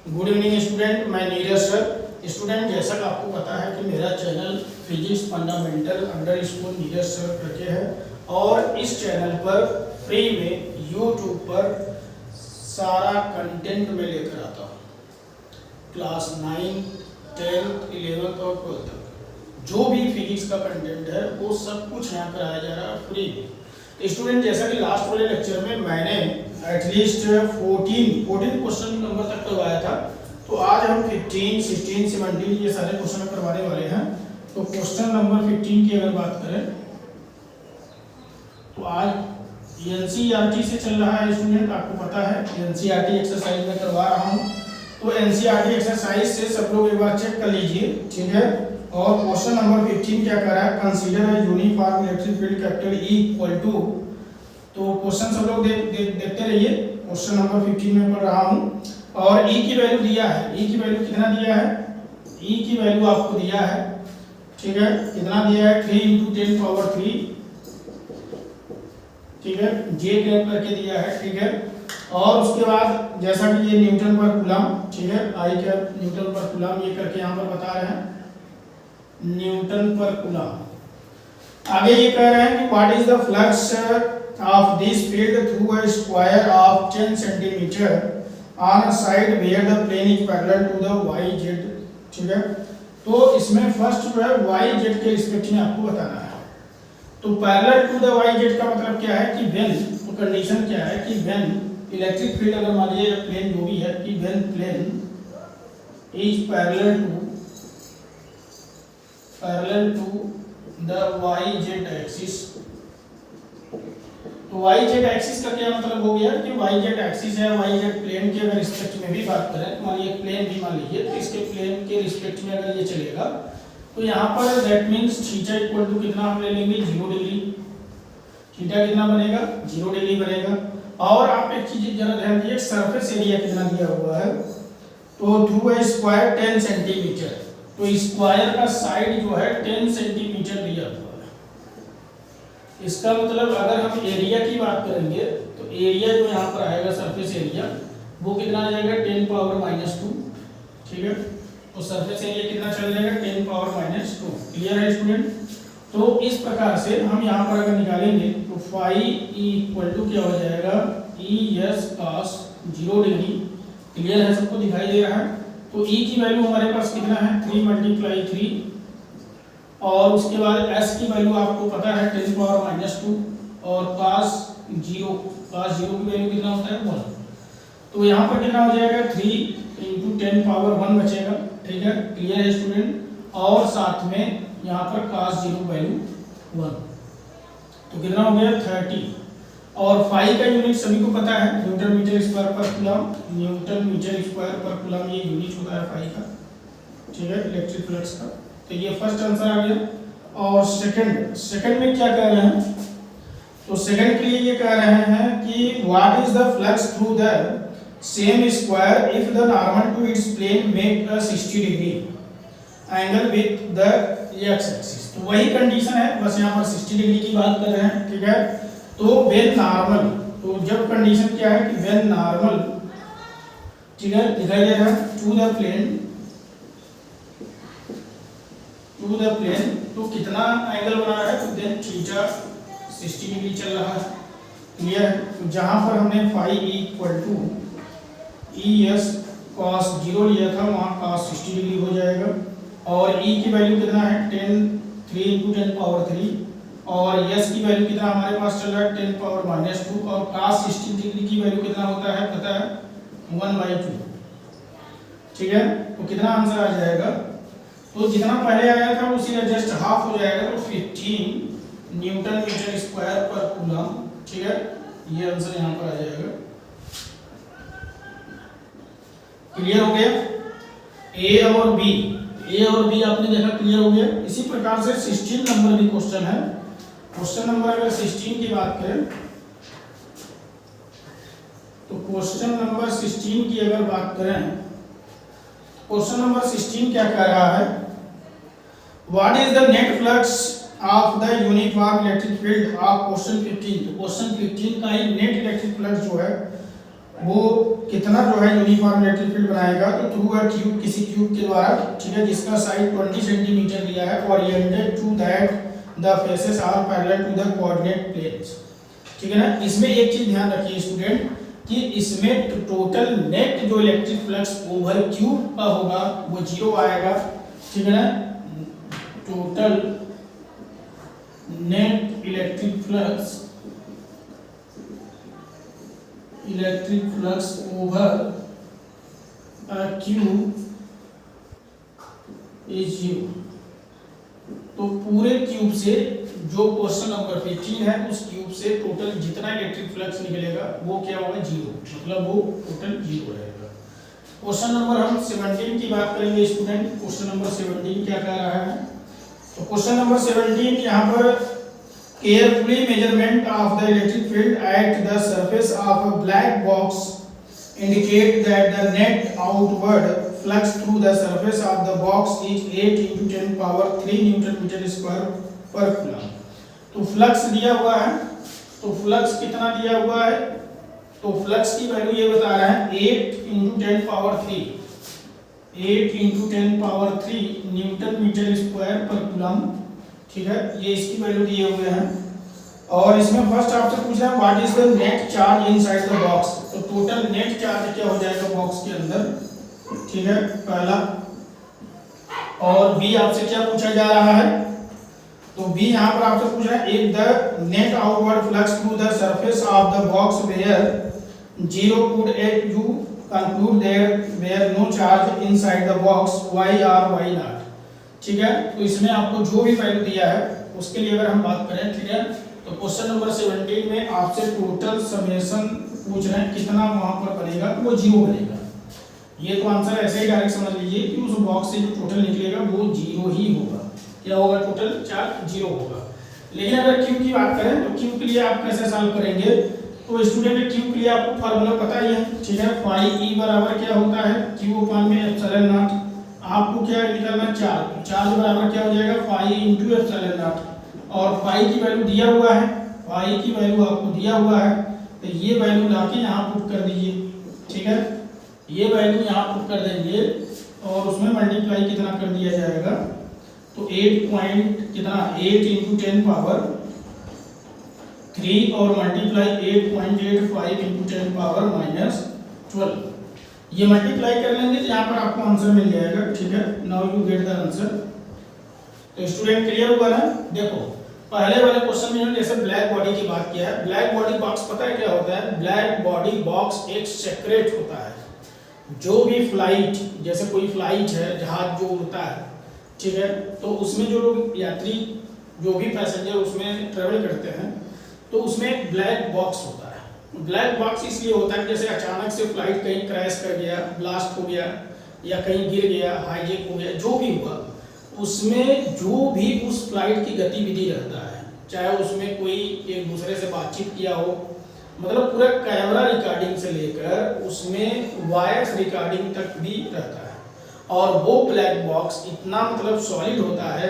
Good evening student, मैं Neeraj sir. Student, जैसा कि आपको पता है कि मेरा channel physics fundamental under school Neeraj sir करके है और इस चैनल पर फ्री में यूट्यूब पर सारा कंटेंट में लेकर आता हूँ। क्लास 9, 10, 11 और 12 तक जो भी फिजिक्स का कंटेंट है वो सब कुछ यहाँ कराया जा रहा है फ्री में। स्टूडेंट, जैसा कि लास्ट वाले लेक्चर में मैंने एटलीस्ट 14 क्वेश्चन नंबर तक करवाया था, तो आज हम 15, 16, 17 ये सारे क्वेश्चन करवाने वाले हैं। तो क्वेश्चन नंबर 15 की अगर बात करें तो आज एनसीईआरटी से चल रहा है। स्टूडेंट, आपको पता है एनसीईआरटी एक्सरसाइज में करवा रहा हूँ, तो एनसीईआरटी एक्सरसाइज से सब लोग एक बार चेक कर लीजिए, ठीक है। और क्वेश्चन नंबर 15 क्या कर रहा है, consider a uniform electric field capital E equal to. तो क्वेश्चन सब लोग देखते रहिए। क्वेश्चन नंबर 15 में पढ़ रहा हूँ और E की वैल्यू दिया है। E की वैल्यू कितना दिया है, E की वैल्यू आपको दिया है, ठीक है। कितना दिया है, 3 × 10 पावर 3, ठीक है। J ग्रेप करके दिया है, ठीक है। और उसके बाद जैसा कि ये न्यूटन पर कूलम, ठीक है, I का न्यूटन पर कूलम ये करके यहाँ पर बता रहे हैं, न्यूटन पर कूलम। आगे ये कह रहे हैं कि what is the flux of this field through a square of 10 centimetre on a side where the plane is parallel to the y z, ठीक है। तो इसमें फर्स्ट जो है वाई जेड के रिस्पेक्ट में आपको बताना है। तो parallel to the y z का मतलब क्या है कि व्हेन, तो कंडीशन क्या है कि व्हेन इलेक्ट्रिक फील्ड, अगर मान लीजिए प्लेन जो भी है कि when plane is parallel to the y z axis. तो वाई जेड एक्सिस का क्या मतलब हो गया कि वाई जेड एक्सिस है, वाई जेड प्लेन के अगर रिस्पेक्ट में भी बात करें, मान लीजिए प्लेन भी मान लीजिए, तो इसके प्लेन के रिस्पेक्ट में अगर ये चलेगा तो यहाँ पर that means theta equal to कितना हम ले लेंगे, 0 डिग्री। थीटा कितना बनेगा, 0 डिग्री बनेगा। और आप एक चीज जरा ध्यान दीजिए, सरफेस एरिया कितना दिया हुआ है, तो थ्रू अ स्क्वायर 10 सेंटीमीटर, तो स्क्वायर का साइड जो है 10 सेंटीमीटर दिया हुआ है। इसका मतलब अगर हम एरिया की बात करेंगे तो एरिया जो यहाँ पर आएगा सरफेस एरिया वो कितना आ जाएगा, 10 पावर -2, ठीक है। तो सरफेस एरिया कितना चल जाएगा, 10 पावर -2। क्लियर है स्टूडेंट। तो इस प्रकार से हम यहाँ पर अगर निकालेंगे तो फाई E इक्वल टू क्या हो जाएगा, ES cos 0 डिग्री। क्लियर है, सबको दिखाई दे रहा है। तो E की वैल्यू हमारे पास कितना है, 3 × 3, और उसके बाद S की वैल्यू आपको पता है 10 पावर -2, और cos 0 की वैल्यू कितना होता है, 1। तो यहाँ पर कितना हो जाएगा, 3 × 10 पावर 1 बचेगा, ठीक है। क्लियर है स्टूडेंट। और साथ में यहाँ पर cos 0 वैल्यू 1, तो कितना हो गया 30। और फाई का यूनिट सभी को पता है, न्यूटन मीटर स्क्वायर पर कूलम। न्यूटन मीटर स्क्वायर पर कूलम ये यूनिट होता है फाई का, ठीक है, इलेक्ट्रिक फ्लक्स का। तो ये फर्स्ट आंसर आ गया। और सेकंड में क्या कह रहे हैं, तो सेकंड के लिए ये कह रहे हैं कि what is the flux through the same square if the normal to its plane make a 60 degree angle with the x x. तो वही कंडीशन है, बस यहाँ पर 60 डिग्री की बात कर रहे हैं, ठीक है। तो व्हेन नॉर्मल, तो जब कंडीशन क्या है कि व्हेन नॉर्मल, ठीक है, दिखाई दे रहा है, टू द प्लेन, तो कितना एंगल बना रहा है, तो देन थीटा 60 डिग्री चल रहा है। क्लियर है। तो जहां पर हमने phi E equal to ES cos 0 लिया था, वहां cos 60 डिग्री हो जाएगा। और E की वैल्यू कितना है, 3 × 10 पावर 3, और S की वैल्यू कितना हमारे पास चल रहा है, 10 पावर -2, और cos 60 डिग्री की वैल्यू कितना होता है पता है, 1/2, ठीक है। तो कितना आंसर आ जाएगा, तो जितना पहले आया था उसी का जस्ट हाफ हो जाएगा, तो 15 न्यूटन मीटर स्क्वायर पर कूलम, ठीक है। ये आंसर यहाँ पर आ जाएगा। क्लियर हो गया। ए और बी आपने देखा, क्लियर हो गया। इसी प्रकार से 16 नंबर भी क्वेश्चन है। क्वेश्चन नंबर अगर 16 की बात करें तो क्वेश्चन नंबर 16 की अगर बात करें, क्वेश्चन नंबर 16 क्या कह रहा है, what is the net flux of the uniform electric field of question 15। तो क्वेश्चन 15 का ही नेट इलेक्ट्रिक फ्लक्स जो है वो कितना जो है यूनिफॉर्म इलेक्ट्रिक फील्ड बनाएगा, तो थ्रू अ क्यूब, किसी क्यूब के द्वारा, ठीक है, जिसका साइड 20 सेंटीमीटर दिया है, oriented to that the faces are parallel to the coordinate planes, ठीक है ना। इसमें एक चीज ध्यान रखिए स्टूडेंट कि इसमें टोटल नेट जो इलेक्ट्रिक फ्लक्स ओवर क्यूब का होगा वो 0 आएगा, ठीक है ना। Total net electric flux over cube is 0। तो पूरे क्यूब से जो क्वेश्चन नंबर 15 है उस क्यूब से टोटल जितना इलेक्ट्रिक फ्लक्स निकलेगा वो क्या होगा 0, मतलब वो टोटल 0 रहेगा। क्वेश्चन नंबर हम 17 की बात करेंगे स्टूडेंट। क्वेश्चन नंबर 17 क्या कह रहा है, तो क्वेश्चन नंबर 17 यहाँ पर carefully measurement of the electric field at the surface of a black box indicate that the net outward flux through the surface of the box is 8 into 10 power 3 Newton meter square per coulomb। तो flux दिया हुआ है, तो flux कितना दिया हुआ है, तो फ्लक्स की वैल्यू ये बता रहा है 8 into 10 power 3 newton metre square पर कूलम, ठीक है, ये इसकी वैल्यू दिए हुए हैं। और इसमें फर्स्ट आपसे पूछ रहा है what is the net charge inside the box, तो टोटल नेट चार्ज क्या हो जाएगा बॉक्स के अंदर, ठीक है, पहला। और बी आपसे क्या पूछा जा रहा है, तो बी यहाँ पर आपसे पूछ रहा है if the net outward flux through the surface of the box where 0 could you conclude there were no charge inside the box y or y not, ठीक है। तो इसमें आपको जो भी वैल्यू दिया है उसके लिए अगर हम बात करें, ठीक है, तो क्वेश्चन नंबर 17 में आपसे टोटल समेशन पूछ रहे हैं कितना वहां पर बनेगा, तो वो 0 बनेगा। ये तो आंसर ऐसे ही डायरेक्ट समझ लीजिए कि उस बॉक्स से जो टोटल निकलेगा वो 0 ही होगा। क्या होगा, टोटल चार्ज 0 होगा। लेकिन अगर क्यू की बात करें तो क्यू के लिए आप कैसे सॉल्व करेंगे, तो स्टूडेंट क्यू के लिए आपको फार्मूला पता ही है, ठीक है। फाई ई बराबर क्या होता है, क्यू अपान में एप्सिलॉन नॉट। आपको क्या निकालना, चार्ज बराबर क्या हो जाएगा, फाई इंटू एप्सिलॉन नॉट। और फाई की वैल्यू दिया हुआ है, फाई की वैल्यू आपको दिया हुआ है, तो ये वैल्यू लाके यहाँ पुट कर दीजिए, ठीक है। ये वैल्यू यहाँ पुट कर देंगे और उसमें मल्टीप्लाई कितना कर दिया जाएगा, तो 8 इंटू 10 पावर 3 और मल्टीप्लाई 8.85 इंटू 10 पावर -12। ये मल्टीप्लाई कर लेंगे तो यहाँ पर आपको आंसर मिल जाएगा, ठीक है। Now you get the answer. तो स्टूडेंट क्लियर हुआ ना। देखो पहले वाले क्वेश्चन में जैसे ब्लैक बॉडी की बात किया है, ब्लैक बॉडी बॉक्स पता है क्या होता है, ब्लैक बॉडी बॉक्स एक सेक्रेट होता है। जो भी फ्लाइट, जैसे कोई फ्लाइट है, जहाज जो उड़ता है, ठीक है, तो उसमें जो लोग यात्री, जो भी पैसेंजर उसमें ट्रेवल करते हैं, तो उसमें एक ब्लैक बॉक्स होता है। ब्लैक बॉक्स इसलिए होता है कि जैसे अचानक से फ्लाइट कहीं क्रैश कर गया, ब्लास्ट हो गया, या कहीं गिर गया, हाईजेक हो गया, जो भी हुआ, उसमें जो भी उस फ्लाइट की गतिविधि रहता है, चाहे उसमें कोई एक दूसरे से बातचीत किया हो, मतलब पूरा कैमरा रिकॉर्डिंग से लेकर उसमें वॉइस रिकॉर्डिंग तक भी रहता है। और वो ब्लैक बॉक्स इतना मतलब सॉलिड होता है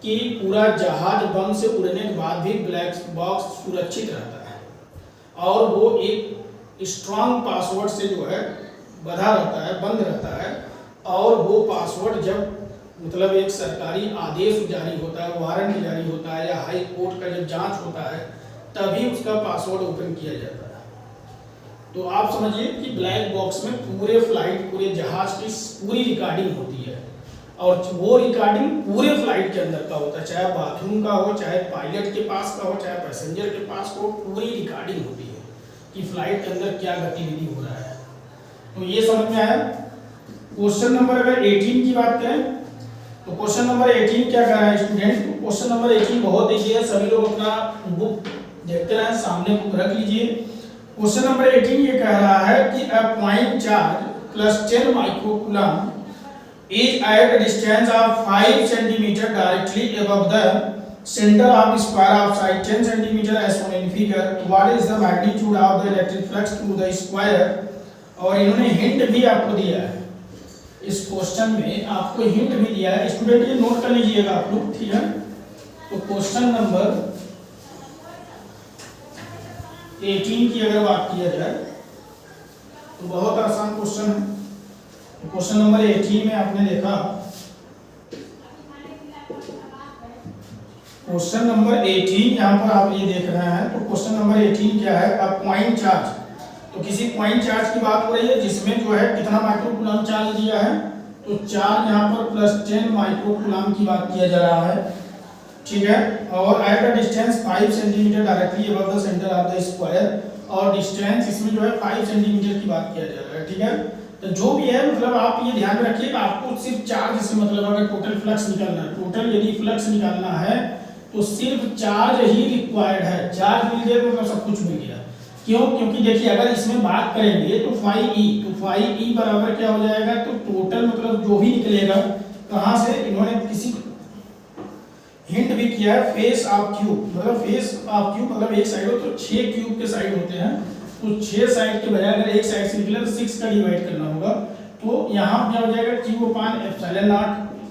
कि पूरा जहाज बम से उड़ने के बाद भी ब्लैक बॉक्स सुरक्षित रहता है। और वो एक स्ट्रॉन्ग पासवर्ड से जो है बंधा रहता है, बंद रहता है। और वो पासवर्ड जब मतलब एक सरकारी आदेश जारी होता है, वारंट जारी होता है, या हाई कोर्ट का जब जांच होता है, तभी उसका पासवर्ड ओपन किया जाता है। तो आप समझिए कि ब्लैक बॉक्स में पूरे फ्लाइट, पूरे जहाज की पूरी रिकॉर्डिंग होती है। और वो रिकॉर्डिंग पूरे फ्लाइट के अंदर का होता है, चाहे बाथरूम का हो, चाहे पायलट के पास का हो, चाहे पैसेंजर के पास हो, पूरी रिकॉर्डिंग होती है कि फ्लाइट के अंदर क्या गतिविधि हो रहा है। तो ये समझ में आया। क्वेश्चन नंबर अगर 18 की बात करें, तो क्वेश्चन नंबर 18 क्या कर रहा है स्टूडेंट, क्वेश्चन नंबर 18 बहुत इजी है, सभी लोग अपना बुक देखते रहें, सामने बुक रख लीजिए। क्वेश्चन नंबर 18 ये कह रहा है कि a point charge plus 10 microcoulomb is at a distance of 5 cm directly above the center of square of side 10 cm as shown in figure. What is the magnitude of the electric flux through the square? और इन्होंने hint भी आपको दिया है, इस question में आपको hint भी दिया है। स्टूडेंट ये नोट कर लीजिएगा आप लोग, ठीक है। तो क्वेश्चन नंबर 18 की अगर बात किया जाए, तो बहुत आसान क्वेश्चन है। तो क्वेश्चन नंबर 18 में आपने देखा, क्वेश्चन नंबर 18 यहाँ पर आप ये देख रहे हैं। तो क्वेश्चन नंबर 18 क्या है, अब पॉइंट चार्ज। तो किसी पॉइंट चार्ज की बात हो रही है जिसमें जो है कितना माइक्रोकूलम चार्ज दिया है, तो चार्ज यहाँ पर +10 माइक्रोकूलम की बात किया जा रहा है, ठीक है। और at a distance 5 centimetre directly above the centre of the square, और डिस्टेंस इसमें जो है 5 सेंटीमीटर की बात किया जा रहा है, ठीक है। तो जो भी है मतलब आप ये ध्यान रखिए कि आपको सिर्फ चार्ज से मतलब, अगर टोटल फ्लक्स निकालना है, टोटल यदि फ्लक्स निकालना है तो सिर्फ चार्ज ही रिक्वायर्ड है। चार्ज मिल गया तो मतलब सब कुछ मिल गया। क्यों? क्योंकि देखिए अगर इसमें बात करेंगे तो फाई ई बराबर क्या हो जाएगा, तो टोटल मतलब जो भी निकलेगा कहाँ से, इन्होंने किसी हिंट भी किया है, फेस ऑफ क्यूब, मतलब फेस ऑफ क्यूब मतलब एक साइड हो तो 6 क्यूब के साइड होते हैं, तो 6 साइड के बजाय अगर एक साइड से निकले तो 6 का डिवाइड करना होगा। तो यहाँ क्या हो जाएगा, Q/ε0,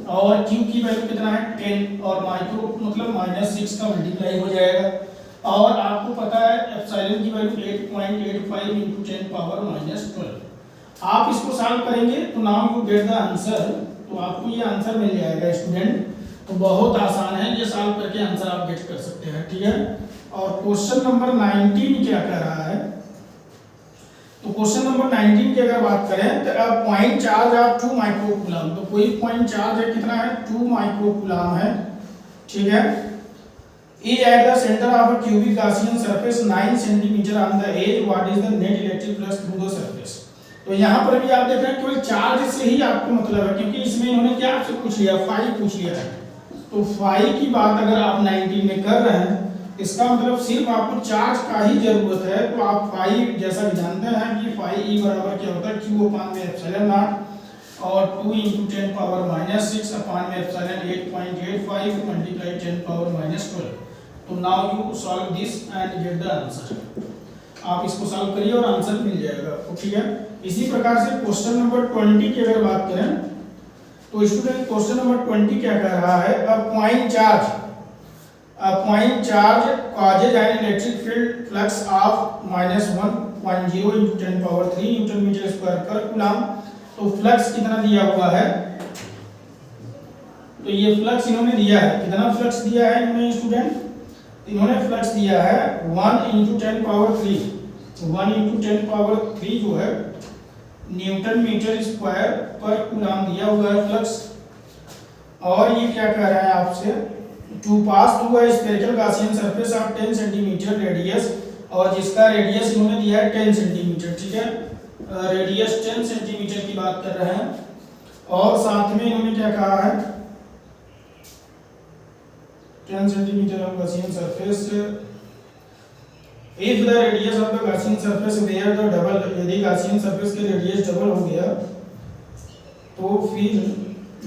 और Q की वैल्यू कितना है 10, और माइक्रो मतलब -6 का मल्टीप्लाई हो जाएगा। और आपको पता है एप्सिलॉन की वैल्यू 8.85 × 10⁻12। आप इसको सॉल्व करेंगे तो now you get the answer, तो आपको ये आंसर मिल जाएगा स्टूडेंट। तो बहुत आसान है, ये सॉल्व करके आंसर आप गेट कर सकते हैं, ठीक है। और क्वेश्चन नंबर 19 क्या कह रहा है, तो क्वेश्चन नंबर 19 की अगर बात करें तो अब पॉइंट चार्ज ऑफ 2 माइक्रोकूलम, तो कोई पॉइंट चार्ज है कितना है 2 माइक्रोकूलम है, ठीक है। E at the center of a cubic Gaussian surface 9 cm on the edge, what is the net electric flux through the surface। तो यहाँ पर भी आप देख रहे हैं केवल चार्ज से ही आपको मतलब है, क्योंकि इसमें इन्होंने क्या आपसे पूछ लिया, फाई पूछ लिया है। तो फाई की बात अगर आप 19 में कर रहे हैं, इसका मतलब सिर्फ आपको चार्ज का ही जरूरत है। तो आप फाई जैसा कि जानते हैं कि फाई ई बराबर क्या होता है, Q/ε0 और 2 × 10⁻⁻6 अपान में एप्सिलॉन 8.85 मल्टीप्लाई 10⁻12। तो now you solve this and get the answer. आप इसको सॉल्व करिए और आंसर मिल जाएगा आपको, ठीक है। इसी प्रकार से क्वेश्चन नंबर 20 की अगर बात करें तो स्टूडेंट क्वेश्चन नंबर 20 क्या कह रहा है, a point charge causes an electric field flux of -1.0 × 10⁻³ Nm² per coulomb. तो फ्लक्स कितना दिया हुआ है, तो ये फ्लक्स इन्होंने दिया है, कितना फ्लक्स दिया है इन्होंने स्टूडेंट, इन्होंने फ्लक्स दिया है 1 × 10⁻³ 1 × 10⁻³ जो है Nm² पर कूलम दिया हुआ है फ्लक्स। और ये क्या कह रहा है आपसे, to pass through a spherical Gaussian surface of 10 centimetre radius, और जिसका रेडियस इन्होंने दिया है 10 सेंटीमीटर, ठीक है। रेडियस 10 सेंटीमीटर की बात कर रहे हैं। और साथ में इन्होंने क्या कहा है, 10 centimetre of Gaussian surface, if the radius of the Gaussian surface where the double, यदि गॉसियन सरफेस के रेडियस डबल हो गया तो फिर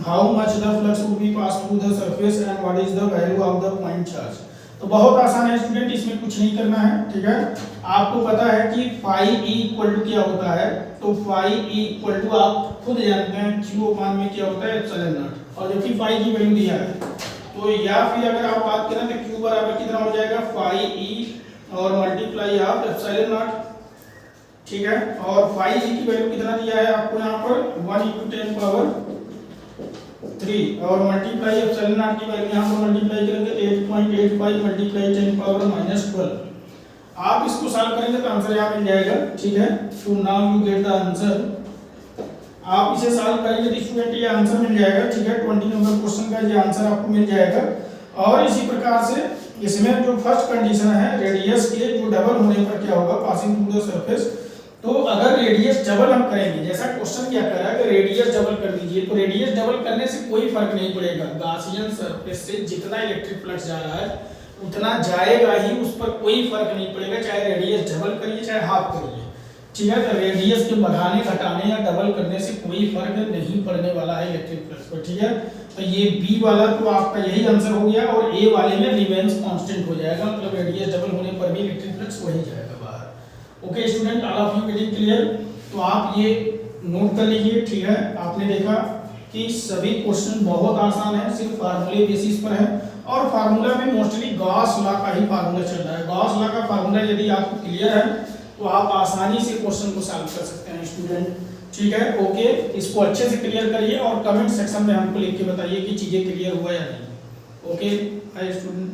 how much the flux would be pass through the surface and what is the value of the point charge. तो बहुत आसान है स्टूडेंट, इसमें कुछ नहीं करना है, ठीक है। आपको पता है कि फाई ई इक्वल टू क्या होता है, तो फाई ई इक्वल टू आप खुद जानते हैं Q/, में क्या होता है ε0, और जबकि फाई की वैल्यू दिया है, तो या फिर अगर आप बात करें तो Q बराबर कितना हो जाएगा फाई ई और मल्टीप्लाई ऑफ ε0, ठीक है। और फाई ई की वैल्यू कितना दिया है आपको यहाँ पर 1 × 10⁻³ और मल्टीप्लाई ε0 की वैल्यू यहाँ पर मल्टीप्लाई करेंगे 8.85 मल्टीप्लाई 10⁻12। आप इसको सॉल्व करेंगे तो आंसर यहाँ मिल जाएगा, ठीक है। तो now you get the answer. आप इसे सॉल्व करेंगे तो स्टूडेंट ये आंसर मिल जाएगा, ठीक है। 20 नंबर क्वेश्चन का ये आंसर आपको मिल जाएगा। और इसी प्रकार से इसमें जो फर्स्ट कंडीशन है, रेडियस के जो डबल होने पर क्या होगा, पासिंग थ्रू द सरफेस। तो अगर रेडियस डबल हम करेंगे, जैसा क्वेश्चन क्या कर रहा है कि रेडियस डबल कर दीजिए, तो रेडियस डबल करने से कोई फर्क नहीं पड़ेगा, गॉसियन सरफेस से जितना इलेक्ट्रिक फ्लक्स जा रहा है उतना जाएगा ही, उस पर कोई फर्क नहीं पड़ेगा, चाहे रेडियस डबल करिए चाहे हाफ करिए, ठीक है। तो रेडियस के बढ़ाने घटाने या डबल करने से कोई फर्क नहीं पड़ने वाला है इलेक्ट्रिक फ्लक्स पर, ठीक है। तो ये बी वाला तो आपका यही आंसर हो गया, और ए वाले में रिमेंस कांस्टेंट हो जाएगा, मतलब रेडियस डबल होने पर भी इलेक्ट्रिक फ्लक्स वही जाएगा बाहर। Okay student, all of you getting clear. तो आप ये नोट कर लीजिए, ठीक है। आपने देखा कि सभी क्वेश्चन बहुत आसान है, सिर्फ फार्मूले बेसिस पर है, और फार्मूला में मोस्टली गॉस लॉ का ही फार्मूला चल रहा है। गॉस लॉ का फार्मूला यदि आपको क्लियर है तो आप आसानी से क्वेश्चन को सॉल्व कर सकते हैं स्टूडेंट। ठीक है, ओके, इसको अच्छे से क्लियर करिए और कमेंट सेक्शन में हमको लिख के बताइए कि चीज़ें क्लियर हुआ या नहीं। Okay, hi student.